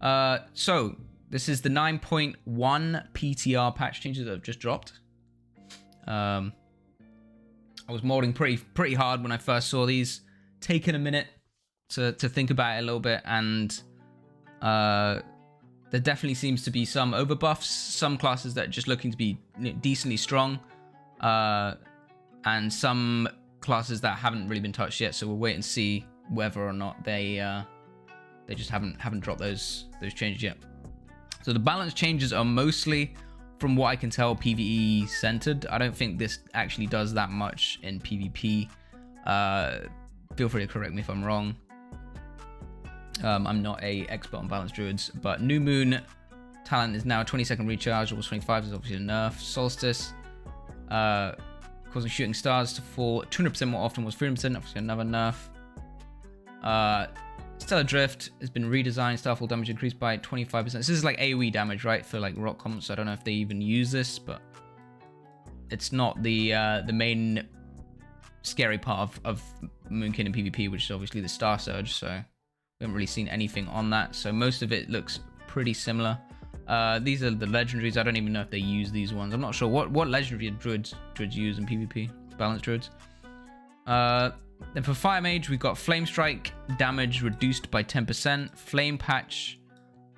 So this is the 9.1 PTR patch changes that have just dropped. I was modding pretty hard when I first saw these. Taking a minute to think about it a little bit, and there definitely seems to be some overbuffs, some classes that are just looking to be decently strong, and some classes that haven't really been touched yet. So we'll wait and see whether or not they just haven't dropped those changes yet. So the balance changes are mostly, from what I can tell, PvE centered. I don't think this actually does that much in PvP. Feel free to correct me if I'm wrong. I'm not a expert on balance druids, but New Moon talent is now 20-second recharge. It was 25, is obviously a nerf. Solstice, causing shooting stars to fall 200% more often, was 300%, obviously another nerf. Stellar Drift has been redesigned. Starfall damage increased by 25%. This is like AoE damage, right, for like rock comps. So I don't know if they even use this, but it's not the main scary part of Moon Kingdom PvP, which is obviously the Star Surge. So we haven't really seen anything on that. So most of it looks pretty similar. These are the legendaries. I don't even know if they use these ones. I'm not sure what legendary druids use in PvP. Balance druids. Then for Fire Mage, we've got Flame Strike damage reduced by 10%. Flame Patch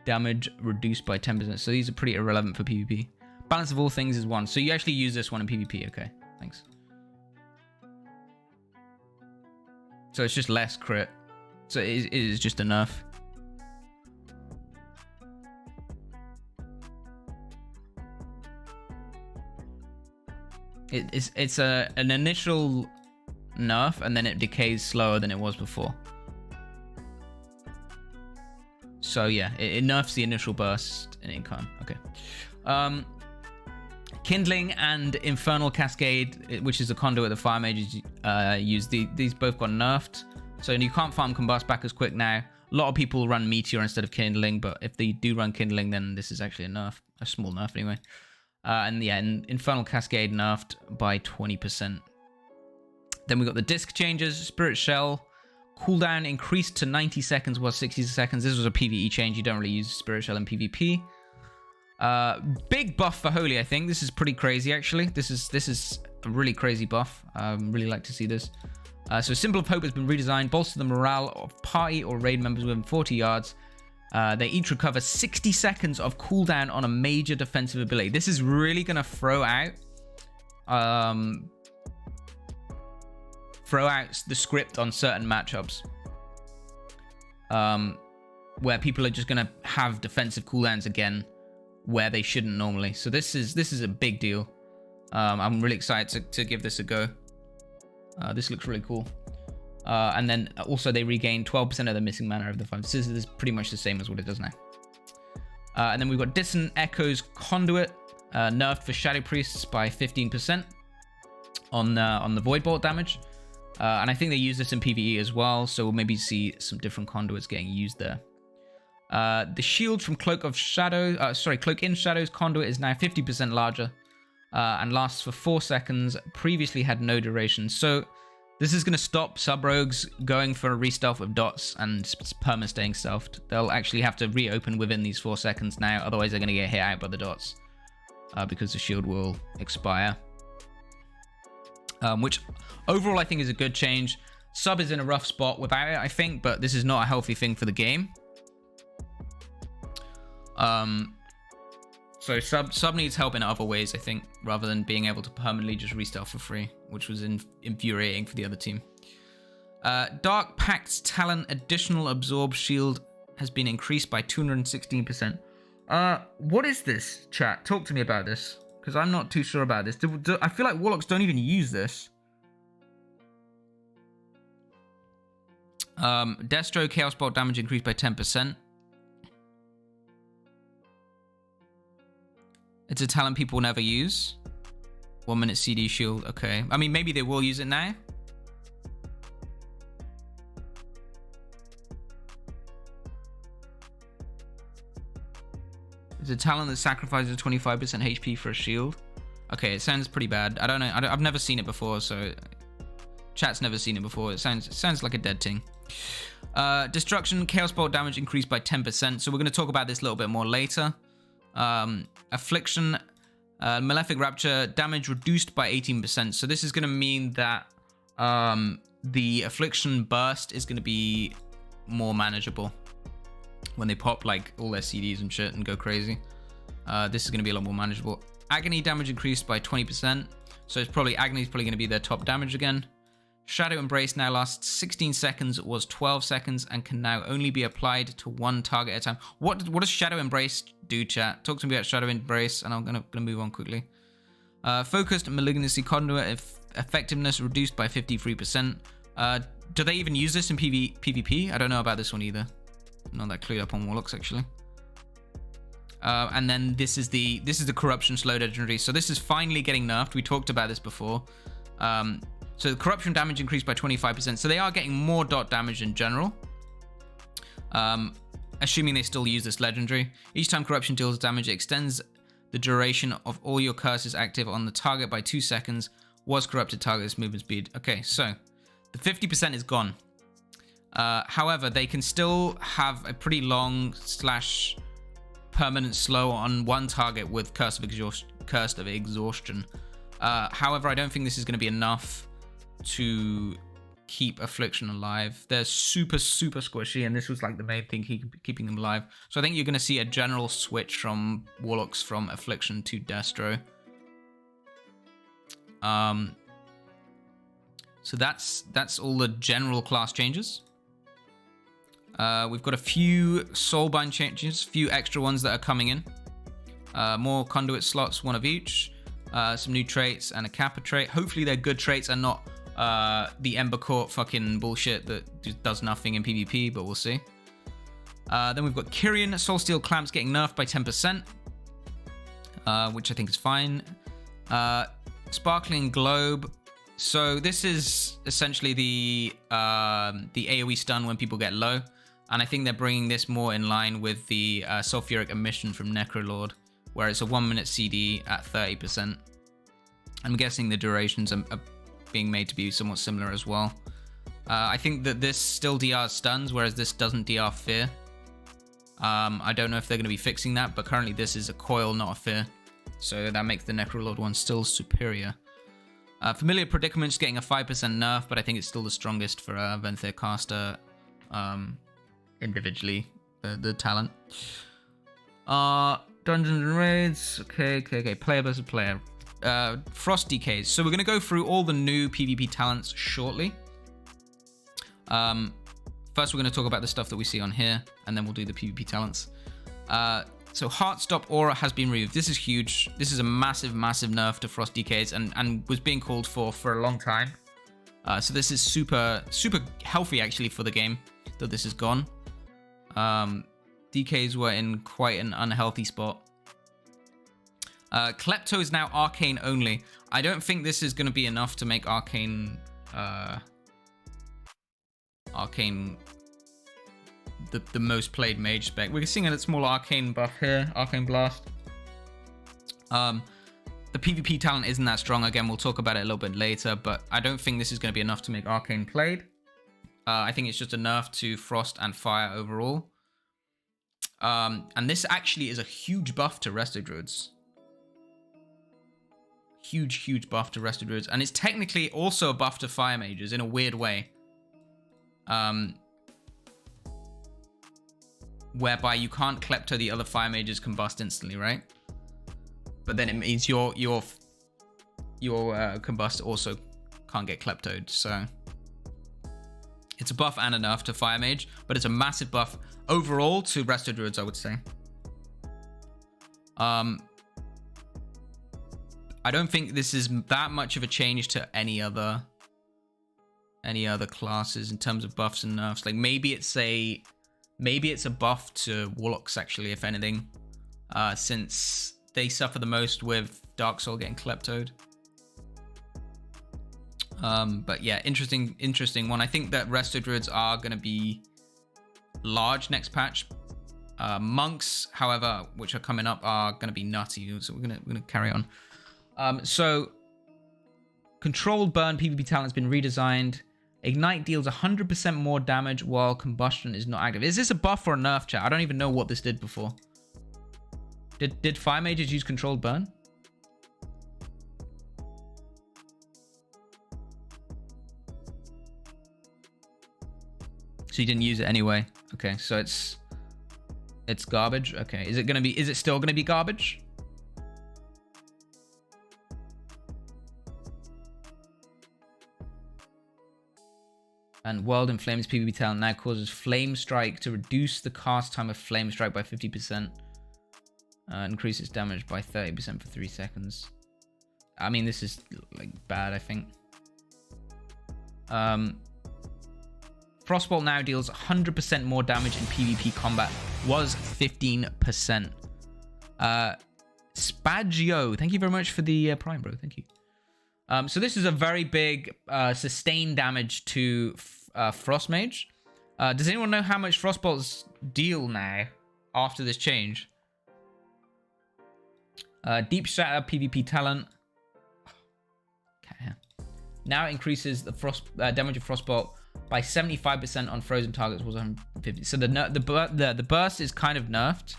damage reduced by 10%. So these are pretty irrelevant for PvP. Balance of all things is 1. So you actually use this one in PvP. Okay, thanks. So it's just less crit. So it is just a nerf. It's an initial nerf, and then it decays slower than it was before. So yeah, it nerfs the initial burst and it can't. Okay. Kindling and Infernal Cascade, which is a conduit the Fire Mages use. These both got nerfed, so you can't farm Combust back as quick now. A lot of people run Meteor instead of Kindling, but if they do run Kindling, then this is actually a nerf, a small nerf anyway. And yeah, Infernal Cascade nerfed by 20%. Then we got the disc changes. Spirit Shell cooldown increased to 90 seconds, was 60 seconds. This was a PvE change. You don't really use Spirit Shell in PvP. Big buff for Holy, I think. This is pretty crazy, actually. This is a really crazy buff. Really like to see this. So Symbol of Hope has been redesigned. Bolster the morale of party or raid members within 40 yards. They each recover 60 seconds of cooldown on a major defensive ability. This is really going to throw out the script on certain matchups. Where people are just going to have defensive cooldowns again where they shouldn't normally. So this is a big deal. I'm really excited to give this a go. This looks really cool. And then also they regain 12% of the missing mana over the 5. This is pretty much the same as what it does now. And then we've got Dissonant Echoes Conduit, nerfed for Shadow Priests by 15% on the Void Bolt damage. And I think they use this in PvE as well, so we'll maybe see some different conduits getting used there. The shield from Cloak in Shadows conduit is now 50% larger and lasts for 4 seconds. Previously had no duration. So this is going to stop sub-rogues going for a re-stealth with dots and perma-staying stealthed. They'll actually have to reopen within these 4 seconds now, otherwise they're going to get hit out by the dots because the shield will expire. Which overall I think is a good change. Sub is in a rough spot without it, I think, but this is not a healthy thing for the game. So sub needs help in other ways, I think, rather than being able to permanently just re-stealth for free, which was infuriating for the other team. Dark Pact's talent additional absorb shield has been increased by 216%. What is this, chat? Talk to me about this, because I'm not too sure about this. I feel like Warlocks don't even use this. Destro Chaos Bolt damage increased by 10%. It's a talent people never use. 1 minute CD shield. Okay. I mean, maybe they will use it now. It's a talent that sacrifices 25% HP for a shield. Okay, it sounds pretty bad. I don't know. I've never seen it before, so chat's never seen it before. It sounds like a dead thing. Destruction, Chaos Bolt damage increased by 10%. So we're going to talk about this a little bit more later. Affliction, Malefic Rapture, damage reduced by 18%. So this is going to mean that the Affliction burst is going to be more manageable when they pop like all their CDs and shit and go crazy. This is going to be a lot more manageable. Agony damage increased by 20%. So it's probably Agony is probably going to be their top damage again. Shadow Embrace now lasts 16 seconds, was 12 seconds, and can now only be applied to one target at a time. What does Shadow Embrace do, chat? Talk to me about Shadow Embrace, and I'm gonna move on quickly. Focused Malignancy Conduit effectiveness reduced by 53%. Do they even use this in PvP? I don't know about this one either. I'm not that clued up on Warlocks actually. And then this is the Corruption Slow legendary. So this is finally getting nerfed. We talked about this before. So the corruption damage increased by 25%. So they are getting more dot damage in general. Assuming they still use this legendary. Each time corruption deals damage, it extends the duration of all your curses active on the target by 2 seconds. Was corrupted target's movement speed. Okay, so the 50% is gone. However, they can still have a pretty long / permanent slow on one target with Curse of Exhaustion. However, I don't think this is going to be enough to keep Affliction alive. They're super squishy, and this was like the main thing keeping them alive. So I think you're going to see a general switch from Warlocks from Affliction to Destro. So that's all the general class changes. We've got a few Soulbind changes, a few extra ones that are coming in. More conduit slots, one of each. Some new traits and a Kappa trait. Hopefully they're good traits and not the Ember Court fucking bullshit that just does nothing in PvP, but we'll see. Then we've got Kyrian Soulsteel Clamps getting nerfed by 10%, which I think is fine. Sparkling Globe. So this is essentially the AoE stun when people get low, and I think they're bringing this more in line with the Sulfuric Emission from Necrolord, where it's a 1 minute CD at 30%. I'm guessing the durations are being made to be somewhat similar as well. I think that this still DRs stuns, whereas this doesn't DR fear. I don't know if they're going to be fixing that, but currently this is a coil, not a fear. So that makes the Necrolord one still superior. Familiar Predicaments getting a 5% nerf, but I think it's still the strongest for Venthyr Caster individually, the talent. Dungeons and Raids. Okay. Player versus player. Frost decays. So we're going to go through all the new PvP talents shortly. First, we're going to talk about the stuff that we see on here, and then we'll do the PvP talents. So Heartstop Aura has been removed. This is huge. This is a massive nerf to Frost decays, and was being called for a long time. So this is super healthy actually for the game that this is gone. DKs were in quite an unhealthy spot. Klepto is now Arcane only. I don't think this is going to be enough to make Arcane the most played mage spec. We're seeing a small Arcane buff here, Arcane Blast. The PvP talent isn't that strong. Again, we'll talk about it a little bit later, but I don't think this is going to be enough to make Arcane played. I think it's just a nerf to Frost and Fire overall. And this actually is a huge buff to Resto Druids. Huge buff to Resto Druids. And it's technically also a buff to Fire Mages in a weird way. Whereby you can't Klepto the other Fire Mages combust instantly, right? But then it means your combust also can't get Kleptoed, so... It's a buff and a nerf to Fire Mage, but it's a massive buff overall to Resto Druids, I would say. I don't think this is that much of a change to any other classes in terms of buffs and nerfs. Like maybe it's a buff to Warlocks actually, if anything, since they suffer the most with Dark Soul getting Kleptoed. But yeah, interesting one. I think that Resto Druids are going to be large next patch. Monks, however, which are coming up, are going to be nutty. So we're gonna carry on. So Controlled Burn PvP talent has been redesigned. Ignite deals 100% more damage while combustion is not active. Is this a buff or a nerf, chat? I don't even know what this did before. Did fire mages use controlled burn? So you didn't use it anyway. Okay, so it's garbage. Okay, is it still gonna be garbage? And World in Flames PvP talent now causes Flame Strike to reduce the cast time of Flame Strike by 50%. Increase its damage by 30% for 3 seconds. I mean, this is like bad, I think. Frostbolt now deals 100% more damage in PvP combat. Was 15%. Spaggio, thank you very much for the Prime, bro. Thank you. So this is a very big sustained damage to Frost Mage. Does anyone know how much Frostbolts deal now after this change? Deep Shatter PvP talent. Okay. Now increases the damage of Frostbolt by 75% on frozen targets. Was 150. So the burst is kind of nerfed.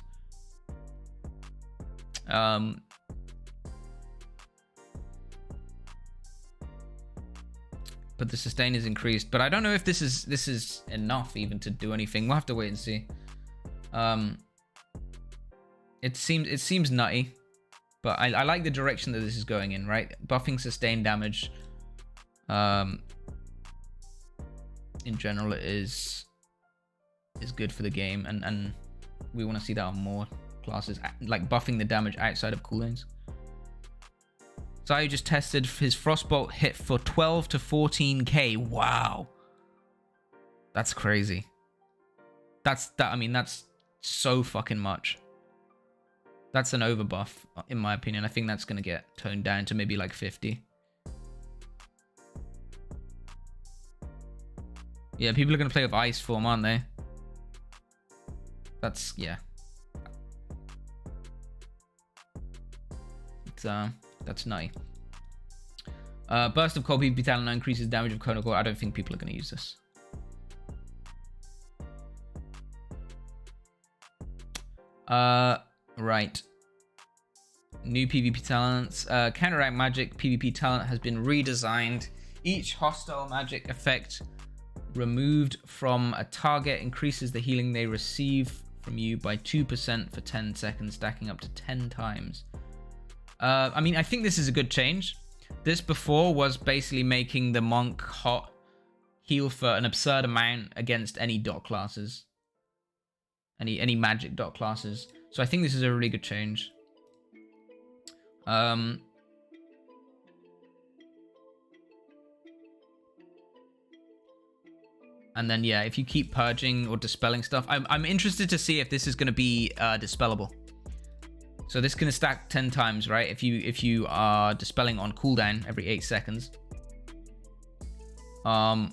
But the sustain is increased. But I don't know if this is enough even to do anything. We'll have to wait and see. It seems nutty, but I like the direction that this is going in, right? Buffing sustained damage. In general, it is good for the game, and we want to see that on more classes, like buffing the damage outside of cooldowns. Zayu just tested his Frostbolt hit for 12 to 14k. Wow, that's crazy. I mean, that's so fucking much. That's an overbuff, in my opinion. I think that's gonna get toned down to maybe like 50. Yeah, people are gonna play with ice form, aren't they? That's, yeah. That's nice. Burst of Cold PvP talent increases damage of Cone of Core. I don't think people are gonna use this. Right. New PvP talents. Counteract Magic PvP talent has been redesigned. Each hostile magic effect removed from a target increases the healing they receive from you by 2% for 10 seconds, stacking up to 10 times. I mean, I think this is a good change. This before was basically making the monk hot heal for an absurd amount against any dot classes. Any magic dot classes. So I think this is a really good change. And then, yeah, if you keep purging or dispelling stuff, I'm interested to see if this is going to be dispellable. So this can stack 10 times, right? If you are dispelling on cooldown every 8 seconds. I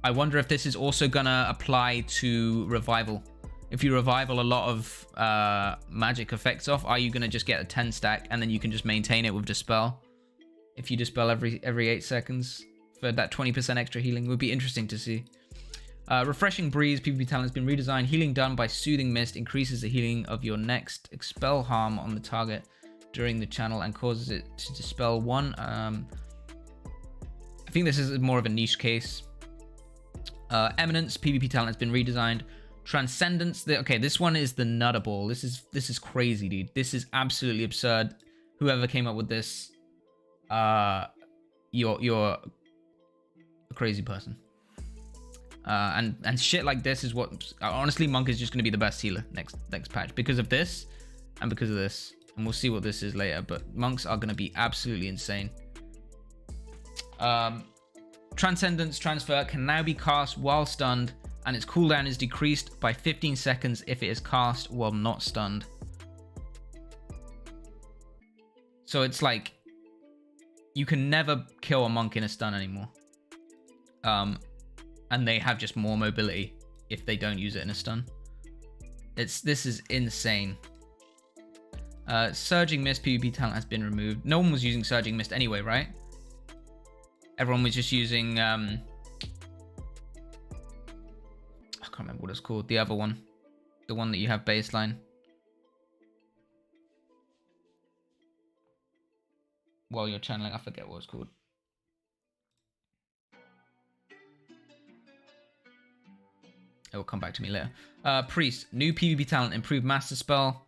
wonder if this is also going to apply to revival. If you revival a lot of magic effects off, are you going to just get a 10 stack and then you can just maintain it with dispel? If you dispel every 8 seconds for that 20% extra healing, it would be interesting to see. Refreshing Breeze PvP talent has been redesigned. Healing done by Soothing Mist increases the healing of your next expel harm on the target during the channel and causes it to dispel one. I think this is more of a niche case. Eminence PvP talent has been redesigned. Transcendence. Okay, this one is the nutterball. This is crazy, dude. This is absolutely absurd. Whoever came up with this, you're a crazy person. And shit like this is what, honestly, Monk is just going to be the best healer next patch because of this and because of this. And we'll see what this is later, but Monks are going to be absolutely insane. Transcendence transfer can now be cast while stunned, and its cooldown is decreased by 15 seconds if it is cast while not stunned. So it's like, you can never kill a monk in a stun anymore. And they have just more mobility if they don't use it in a stun. This is insane. Surging Mist PvP talent has been removed. No one was using Surging Mist anyway, right? Everyone was just using can't remember what it's called. The other one. The one that you have baseline. While you're channeling, I forget what it's called. It will come back to me later. Priest, new PvP talent, improved master spell.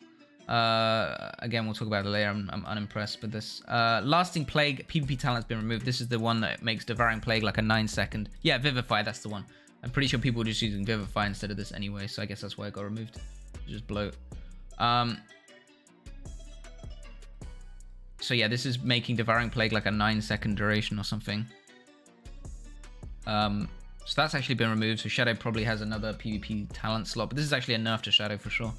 Again, we'll talk about it later. I'm unimpressed with this. Lasting Plague, PvP talent has been removed. This is the one that makes Devouring Plague like a 9-second. Yeah, Vivify, that's the one. I'm pretty sure people were just using Vivify instead of this anyway, so I guess that's why it got removed. Just bloat. So yeah, this is making Devouring Plague like a 9-second duration or something. So that's actually been removed. So Shadow probably has another PvP talent slot, but this is actually a nerf to Shadow for sure.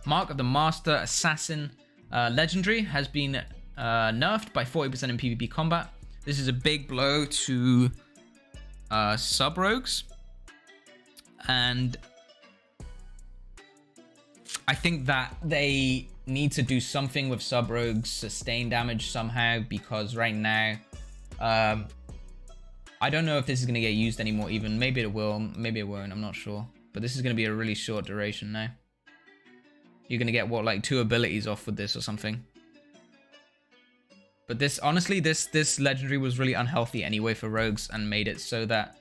Mark of the Master Assassin Legendary has been nerfed by 40% in PvP combat. This is a big blow to sub-rogues. And I think that they need to do something with sub-rogues sustain damage somehow, because right now, I don't know if this is going to get used anymore even. Maybe it will, maybe it won't, I'm not sure. But this is going to be a really short duration now. You're going to get, what, like 2 abilities off with this or something. But this, honestly, this legendary was really unhealthy anyway for rogues, and made it so that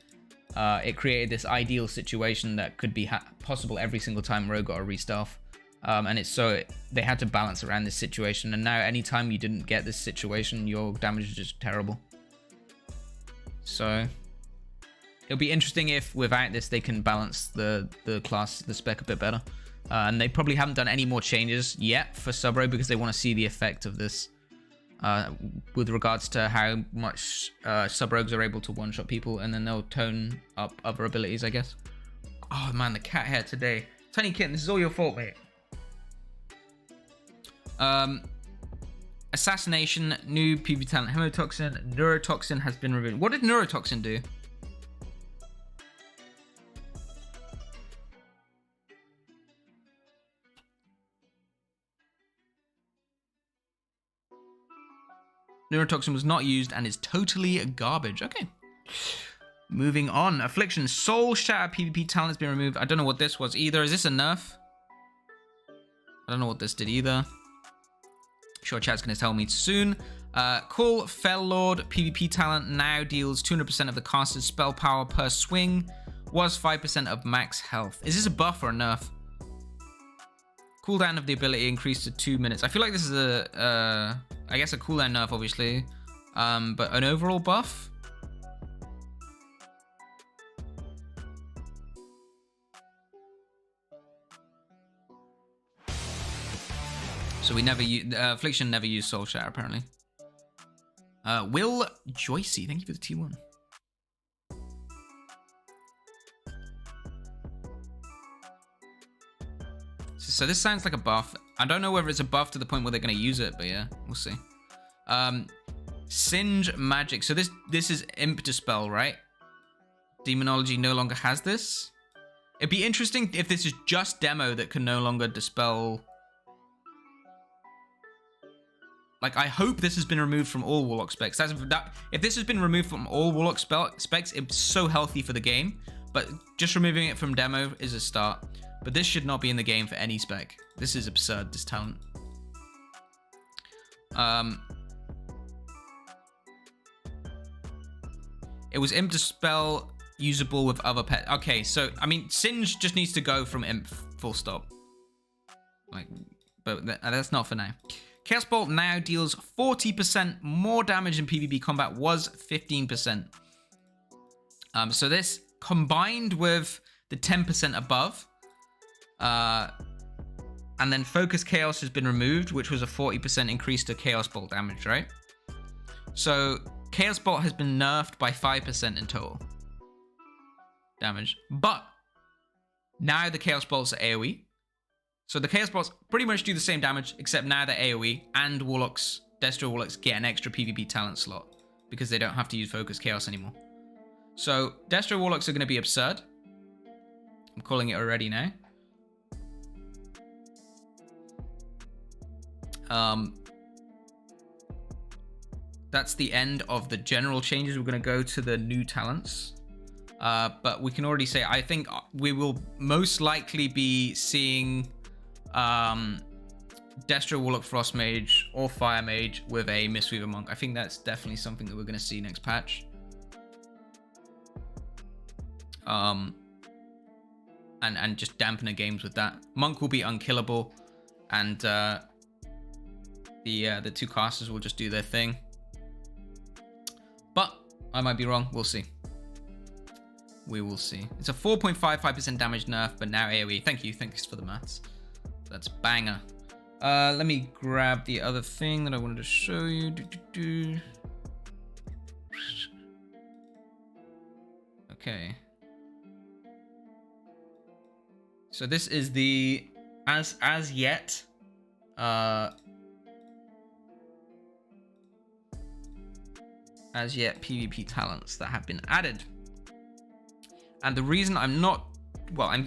it created this ideal situation that could be possible every single time rogue got a restaff. And it's so they had to balance around this situation, and now anytime you didn't get this situation, your damage is just terrible. So it'll be interesting if without this they can balance the class, the spec a bit better. And they probably haven't done any more changes yet for sub-rogue because they want to see the effect of this with regards to how much sub-rogues are able to one-shot people, and then they'll tone up other abilities, I guess. Oh man, the cat hair today. Tiny Kitten, this is all your fault, mate. Assassination, new PvP talent, Hemotoxin, Neurotoxin has been removed. What did Neurotoxin do? Neurotoxin was not used and is totally garbage. Okay. Moving on. Affliction, Soul Shatter PvP talent has been removed. I don't know what this was either. Is this a nerf? I don't know what this did either. Sure, chat's going to tell me soon. Cool Fell Lord PvP talent now deals 200% of the caster's spell power per swing. Was 5% of max health. Is this a buff or a nerf? Cooldown of the ability increased to 2 minutes. I feel like this is a, I guess a cooldown nerf, obviously. But an overall buff? So we never use, Affliction never used Soul Shatter, apparently. Will Joycey, thank you for the T1. So this sounds like a buff. I don't know whether it's a buff to the point where they're going to use it, but yeah, we'll see. Singe Magic. So this is Imp Dispel, right? Demonology no longer has this. It'd be interesting if this is just demo that can no longer dispel. Like, I hope this has been removed from all Warlock specs. If this has been removed from all Warlock specs, it's so healthy for the game. But just removing it from demo is a start. But this should not be in the game for any spec. This is absurd, this talent. It was Imp Dispel usable with other pets. Okay, so, I mean, Singe just needs to go from Imp, full stop. Like, but that's not for now. Chaos Bolt now deals 40% more damage in PvP combat, was 15%. So this combined with the 10% above, and then Focus Chaos has been removed, which was a 40% increase to Chaos Bolt damage, right? So Chaos Bolt has been nerfed by 5% in total damage, but now the Chaos Bolts are AoE. So the Chaos Bolts pretty much do the same damage, except now they're AoE, and Warlocks, Destro Warlocks get an extra PvP talent slot because they don't have to use Focus Chaos anymore. So Destro Warlocks are going to be absurd. I'm calling it already now. That's the end of the general changes. We're going to go to the new talents. But we can already say, I think we will most likely be seeing Destro Warlock Frost Mage or Fire Mage with a Mistweaver Monk. I think that's definitely something that we're going to see next patch. And just dampener games with that. Monk will be unkillable, and the two casters will just do their thing. But I might be wrong. We'll see. We will see. It's a 4.55% damage nerf, but now AoE. Thanks for the maths. That's banger. Let me grab the other thing that I wanted to show you. Okay. So this is the as yet PvP talents that have been added. And the reason I'm a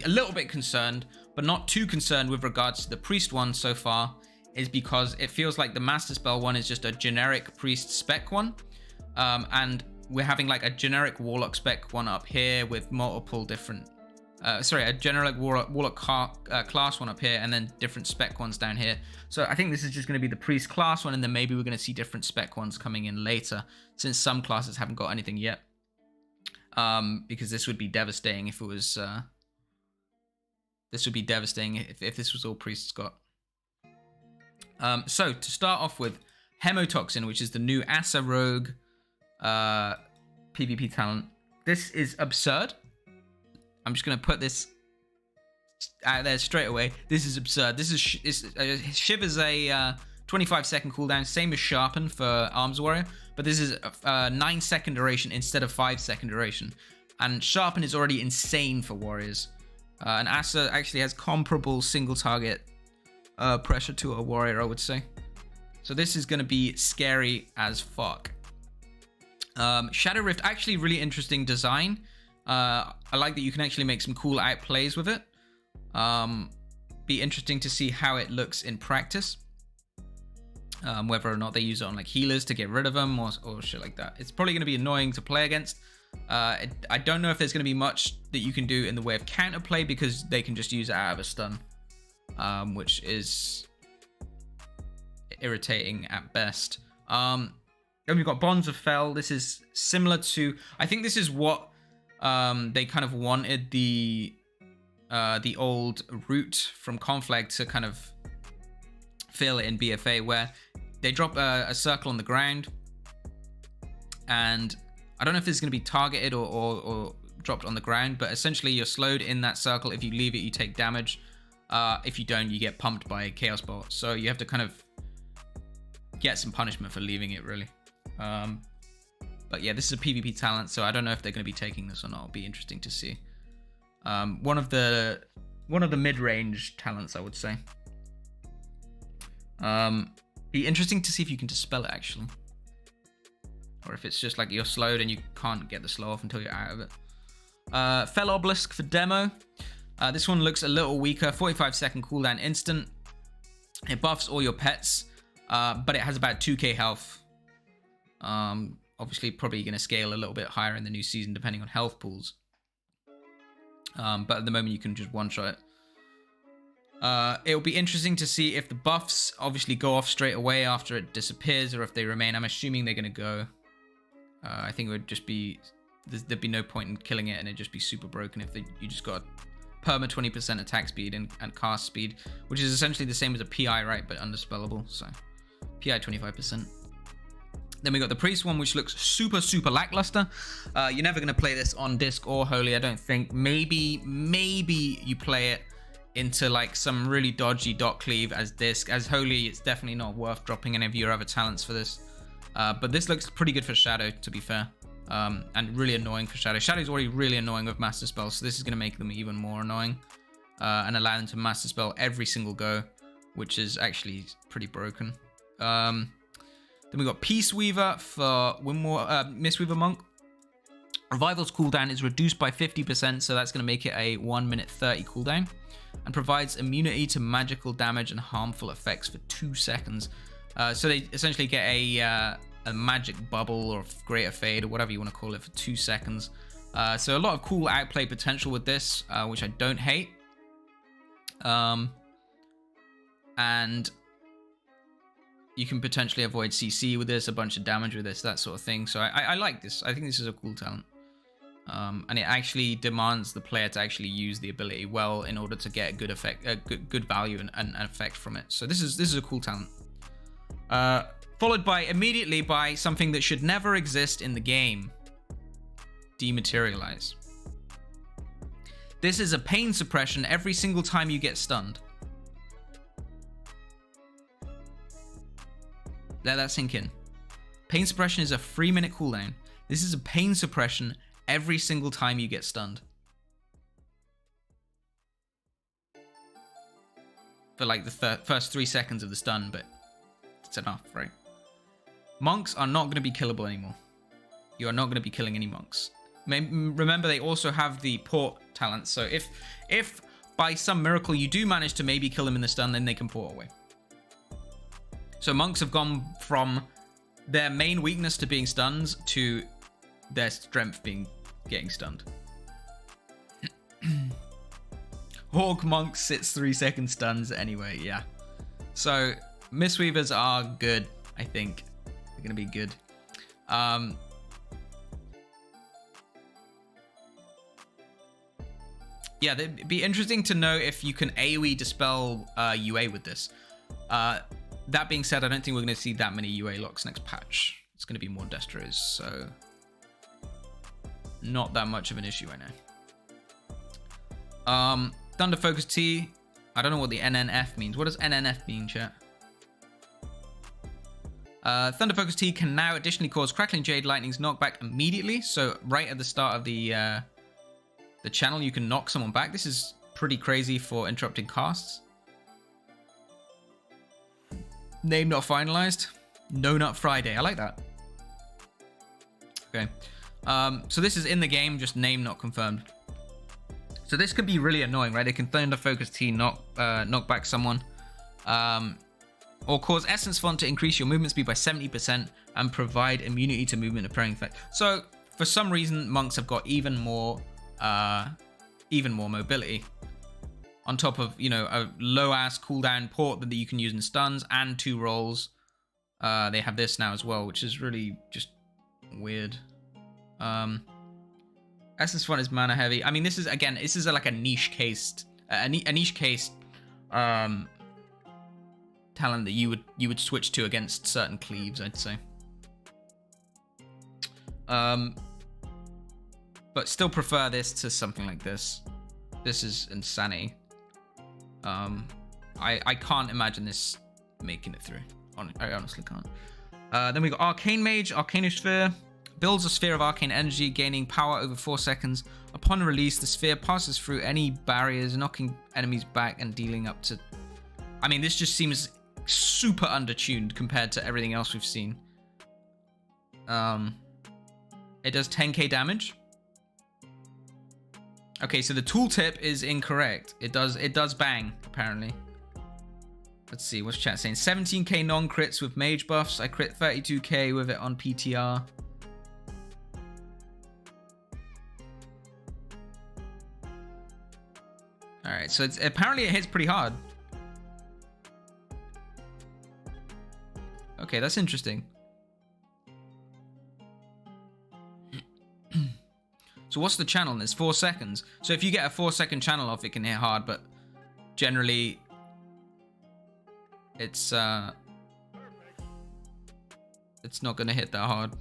little bit concerned, but not too concerned with regards to the priest one so far, is because it feels like the master spell one is just a generic priest spec one, and we're having like a generic warlock spec one up here with multiple different a generic warlock class one up here, and then different spec ones down here. So I think this is just going to be the priest class one, and then maybe we're going to see different spec ones coming in later, since some classes haven't got anything yet. Because this would be devastating if it was this would be devastating if this was all priests got. So to start off with, Hemotoxin, which is the new Asa Rogue PvP talent. This is absurd. I'm just going to put this out there straight away. This is absurd. This is Shiv is a 25-second cooldown, same as Sharpen for Arms Warrior, but this is a 9-second duration instead of 5-second duration. And Sharpen is already insane for warriors. And Asa actually has comparable single target pressure to a warrior, I would say. So this is going to be scary as fuck. Shadow Rift, actually really interesting design. I like that you can actually make some cool outplays with it. Be interesting to see how it looks in practice. Whether or not they use it on like healers to get rid of them or shit like that. It's probably going to be annoying to play against. I don't know if there's going to be much that you can do in the way of counterplay, because they can just use it out of a stun, which is irritating at best. Then we've got Bonds of Fel. This is similar to, I think this is what they kind of wanted the old route from Conflag to kind of feel it in BFA, where they drop a circle on the ground, and I don't know if this is going to be targeted or dropped on the ground, but essentially you're slowed in that circle. If you leave it, you take damage. If you don't, you get pumped by a Chaos Bolt. So you have to kind of get some punishment for leaving it, really. But yeah, this is a PvP talent, so I don't know if they're going to be taking this or not. It'll be interesting to see. One of the mid-range talents, I would say. Be interesting to see if you can dispel it, actually. Or if it's just like you're slowed and you can't get the slow off until you're out of it. Fel Obelisk for demo. This one looks a little weaker. 45-second cooldown instant. It buffs all your pets, but it has about 2k health. Obviously, probably going to scale a little bit higher in the new season, depending on health pools. But at the moment, you can just one-shot it. It'll be interesting to see if the buffs obviously go off straight away after it disappears, or if they remain. I'm assuming they're going to go. I think it would just be, there'd be no point in killing it, and it'd just be super broken if you just got perma 20% attack speed and cast speed, which is essentially the same as a PI, right? But undispellable. So PI 25%. Then we got the Priest one, which looks super, super lackluster. You're never going to play this on Disc or Holy, I don't think. Maybe you play it into like some really dodgy dot cleave as Disc. As Holy, it's definitely not worth dropping any of your other talents for this. But this looks pretty good for Shadow, to be fair. And really annoying for Shadow. Shadow's already really annoying with Master Spells, so this is going to make them even more annoying. And allow them to Master Spell every single go, which is actually pretty broken. Then we got Peace Weaver for Mistweaver Monk. Revival's cooldown is reduced by 50%, so that's going to make it a 1 minute 30 cooldown. And provides immunity to magical damage and harmful effects for 2 seconds. So they essentially get a magic bubble or greater fade or whatever you want to call it for 2 seconds. So a lot of cool outplay potential with this, which I don't hate. And you can potentially avoid CC with this, a bunch of damage with this, that sort of thing. So I like this. I think this is a cool talent. And it actually demands the player to actually use the ability well in order to get a good effect, good value and effect from it. So this is a cool talent. Followed by immediately by something that should never exist in the game. Dematerialize. This is a pain suppression every single time you get stunned. Let that sink in. Pain suppression is a 3-minute cooldown. This is a pain suppression every single time you get stunned. For like the first 3 seconds of the stun, but it's enough, right? Monks are not going to be killable anymore. You are not going to be killing any monks. Remember, they also have the port talent, so if by some miracle you do manage to maybe kill them in the stun, then they can port away. So monks have gone from their main weakness to being stunned to their strength being getting stunned. Hawk monk sits 3-second stuns anyway, yeah. So Mistweavers are good, I think. They're gonna be good. Yeah, it'd be interesting to know if you can AoE dispel UA with this. That being said, I don't think we're going to see that many UA locks next patch. It's going to be more Destros, so not that much of an issue right now. Thunder Focus T. I don't know what the NNF means. What does NNF mean, chat? Thunder Focus T can now additionally cause Crackling Jade Lightning's knockback immediately. So right at the start of the channel, you can knock someone back. This is pretty crazy for interrupting casts. Name not finalized. No Nut Friday. I like that. Okay. So this is in the game, just name not confirmed. So this could be really annoying, right? It can Thunder Focus T knock back someone. Or cause Essence Font to increase your movement speed by 70% and provide immunity to movement appearing effect. So for some reason, monks have got even more mobility. On top of, you know, a low-ass cooldown port that you can use in stuns and 2 rolls. They have this now as well, which is really just weird. Essence Font is mana heavy. I mean, this is like a niche case, talent that you would switch to against certain cleaves, I'd say. But still prefer this to something like this. This is insanity. I can't imagine this making it through. I honestly can't. Then we got Arcane Mage, Arcanosphere. Builds a sphere of arcane energy, gaining power over 4 seconds. Upon release, the sphere passes through any barriers, knocking enemies back and dealing up to... I mean, this just seems super undertuned compared to everything else we've seen. It does 10k damage. Okay, so the tooltip is incorrect. It does bang, apparently. Let's see, what's chat saying? 17k non-crits with mage buffs. I crit 32k with it on PTR. Alright, so apparently it hits pretty hard. Okay, that's interesting. So what's the channel? It's 4 seconds. So if you get a 4-second channel off, it can hit hard, but generally it's not going to hit that hard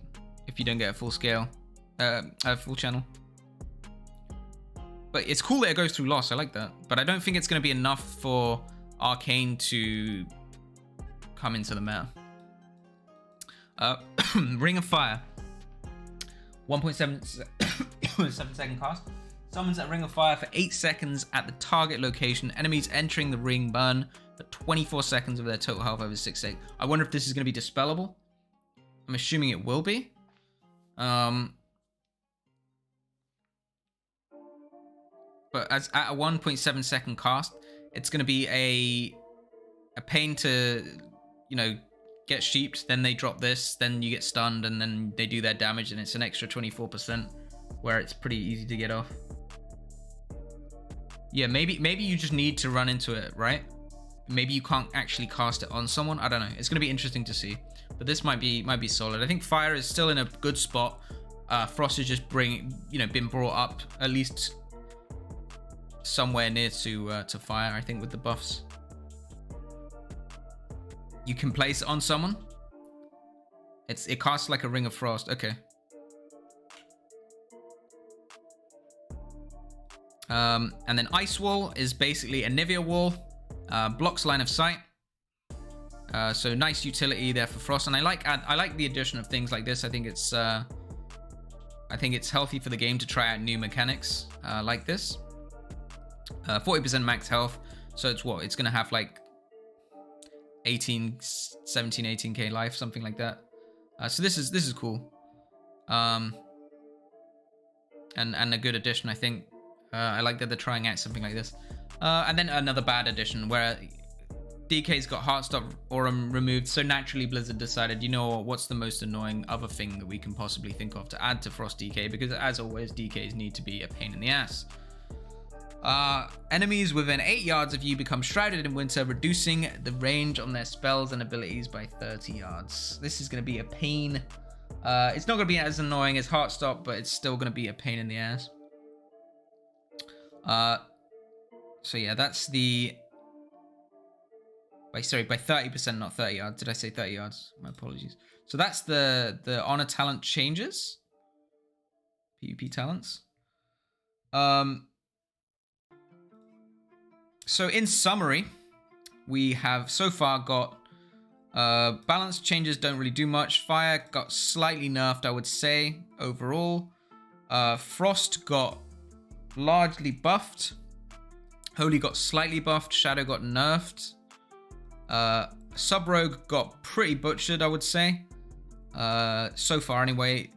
if you don't get a full scale, a full channel. But it's cool that it goes through loss. I like that. But I don't think it's going to be enough for Arcane to come into the meta. Ring of Fire. 1.7 second cast. Summons a Ring of Fire for 8 seconds at the target location. Enemies entering the ring burn for 24 seconds of their total health over 6 seconds. I wonder if this is going to be dispellable. I'm assuming it will be. But at a 1.7 second cast, it's going to be a pain to, you know, get sheeped. Then they drop this, then you get stunned, and then they do their damage, and it's an extra 24%. where it's pretty easy to get off. Yeah, maybe you just need to run into it, right? Maybe you can't actually cast it on someone. I don't know. It's going to be interesting to see. But this might be solid. I think fire is still in a good spot. Frost is just been brought up at least somewhere near to fire, I think, with the buffs. You can place it on someone. It casts like a ring of frost. Okay. And then Ice Wall is basically a Nivea wall, blocks line of sight. So nice utility there for Frost, and I like the addition of things like this. I think it's healthy for the game to try out new mechanics like this. 40% max health, so it's gonna have like 18k life, something like that. So this is cool, and a good addition, I think. I like that they're trying out something like this. And then another bad addition where DK's got Heartstop Aurum removed, so naturally Blizzard decided, you know what's the most annoying other thing that we can possibly think of to add to Frost DK, because as always, DKs need to be a pain in the ass. Enemies within 8 yards of you become shrouded in winter, reducing the range on their spells and abilities by 30 yards. This is going to be a pain. It's not going to be as annoying as Heartstop, but it's still going to be a pain in the ass. So yeah, that's the... by 30%, not 30 yards. Did I say 30 yards? My apologies. So that's the honor talent changes. PvP talents. So in summary, we have so far got balance changes don't really do much. Fire got slightly nerfed, I would say, overall. Frost got largely buffed. Holy got slightly buffed. Shadow got nerfed. Sub-Rogue got pretty butchered, I would say. So far, anyway.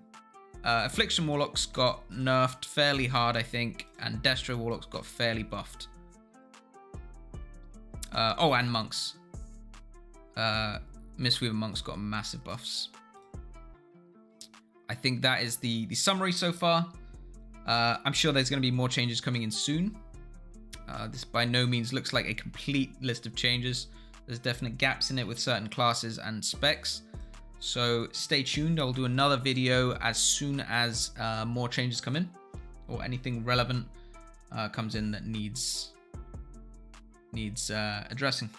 Affliction Warlocks got nerfed fairly hard, I think. And Destro Warlocks got fairly buffed. Oh, and Monks. Mistweaver Monks got massive buffs. I think that is the summary so far. I'm sure there's going to be more changes coming in soon. This by no means looks like a complete list of changes. There's definite gaps in it with certain classes and specs. So stay tuned. I'll do another video as soon as more changes come in, or anything relevant comes in that needs addressing.